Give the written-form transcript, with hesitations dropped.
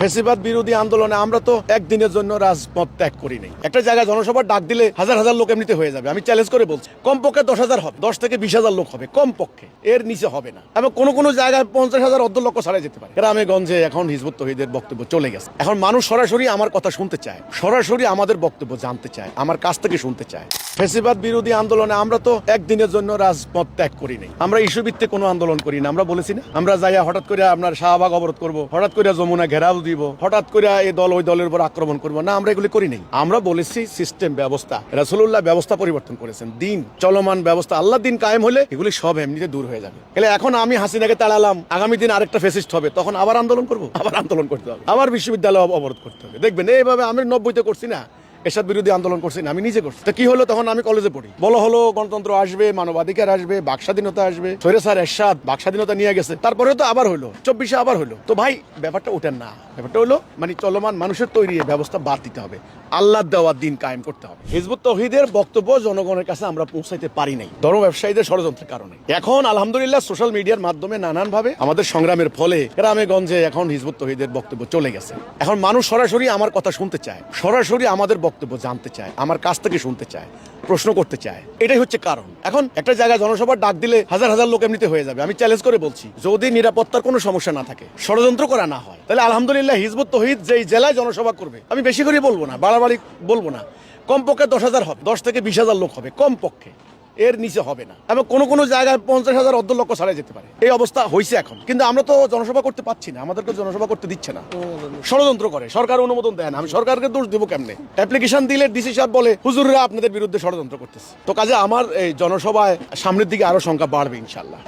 ফ্যাসিবাদ বিরোধী আন্দোলনে আমরা তো একদিনের জন্য রাজপথ ত্যাগ করি নাই। একটা জায়গায় জনসভার ডাক দিলে হাজার হাজার লোক এমনিতে হয়ে যাবে। আমি চ্যালেঞ্জ করে বলছি, কমপক্ষে 10,000 হবে, 10 থেকে 20,000 লোক হবে কমপক্ষে, এর নিচে হবে না। এবং কোনো জায়গায় 50,000 অর্ধ লক্ষ ছাড়া যেতে পারে। গ্রামে গঞ্জে এখন হিজবুত তৌহিদের বক্তব্য চলে গেছে। এখন মানুষ সরাসরি আমার কথা শুনতে চায়, সরাসরি আমাদের বক্তব্য জানতে চায়, আমার কাছ থেকে শুনতে চায়। ফ্যাসিবাদ বিরোধী আন্দোলনে আমরা তো একদিনের জন্য রাজপথ ত্যাগ করি নাই। আমরা ইস্যু ভিত্তিক কোনো আন্দোলন করি না। আমরা বলেছি না, আমরা যাইয়া হঠাৎ করে আপনার শাহবাগ অবরোধ করবো, হঠাৎ করে যমুনা ঘেরাও দিব, হঠাৎ করে এই দল ওই দলের উপর আক্রমণ করবো না, আমরা এগুলি করি নাই। আমরা বলেছি সিস্টেম ব্যবস্থা, রাসূলুল্লাহ ব্যবস্থা পরিবর্তন করেছেন, দিন চলমান ব্যবস্থা, আল্লাহ দিন কায়েম হলে এগুলি সব এমনিতে দূর হয়ে যাবে। তাহলে এখন আমি হাসিনাকে তাড়ালাম, আগামী দিন আরেকটা ফেসিস্ট হবে, তখন আবার আন্দোলন করবো, আবার আন্দোলন করতে হবে, আবার বিশ্ববিদ্যালয় অবরোধ করতে হবে। দেখবেন এইভাবে আমি 90-তে করছি না, এরশাদ বিরোধী আন্দোলন করছি না, আমি নিজে করছি। তো কি হলো, তখন আমি কলেজে পড়ি, বলা হলো গণতন্ত্র আসবে, মানবাধিকার আসবে, বাক স্বাধীনতা আসবে, স্যার এরশাদ বাক স্বাধীনতা নিয়ে গেছে, তারপরে তো আবার হলো 24-এ আবার হলো। তো ভাই ব্যাপারটা ওঠেন না, ব্যাপারটা হলো মানে চলমান মানুষের তৈরি ব্যবস্থা বাদ দিতে হবে, আল্লাহ দেওয়া দিন কায়েম করতে হবে। হিজবুত তৌহিদের বক্তব্য জনগণের কাছে আমরা পৌঁছাইতে পারি নাই ধর্ম ব্যবসায়ীদের ষড়যন্ত্রের কারণে। এখন আলহামদুলিল্লাহ সোশ্যাল মিডিয়ার মাধ্যমে নানান ভাবে আমাদের সংগ্রামের ফলে গ্রামে গঞ্জে এখন হিজবুত তৌহিদের বক্তব্য চলে গেছে। এখন মানুষ সরাসরি আমার কথা শুনতে চায়, সরাসরি আমাদের বক্তব্য জানতে চায়, আমার কাছ থেকে শুনতে চায়, প্রশ্ন করতে চায়। এটাই হচ্ছে কারণ। এখন একটা জায়গায় জনসভার ডাক দিলে হাজার হাজার লোক এমনিতে হয়ে যাবে। আমি চ্যালেঞ্জ করে বলছি, যদি নিরাপত্তার কোনো সমস্যা না থাকে, ষড়যন্ত্র করা না হয়, তাহলে আলহামদুলিল্লাহ হিজবুত তৌহিদ যেই জেলায় জনসভা করবে, আমি বেশি করে বলবো না, বাড়াবাড়ি বলবো না, কমপক্ষে 10,000 হবে, 10 থেকে 20,000 লোক হবে কমপক্ষে, এর নিচে হবে না। এবং কোনো জায়গায় 50,000 অর্ধ লক্ষ ছাড়া যেতে পারে। এই অবস্থা হয়েছে এখন। কিন্তু আমরা তো জনসভা করতে পাচ্ছি না, আমাদেরকে জনসভা করতে দিচ্ছে না, ষড়যন্ত্র করে, সরকার অনুমোদন দেয় না। আমি সরকারকে দোষ দেবো কেমনে? অ্যাপ্লিকেশন দিলে ডিসি সাহেব বলে হুজুররা আপনাদের বিরুদ্ধে ষড়যন্ত্র করতেছে। তো কাজে আমার এই জনসভায় সামনের দিকে আরো সংখ্যা বাড়বে ইনশাল্লাহ।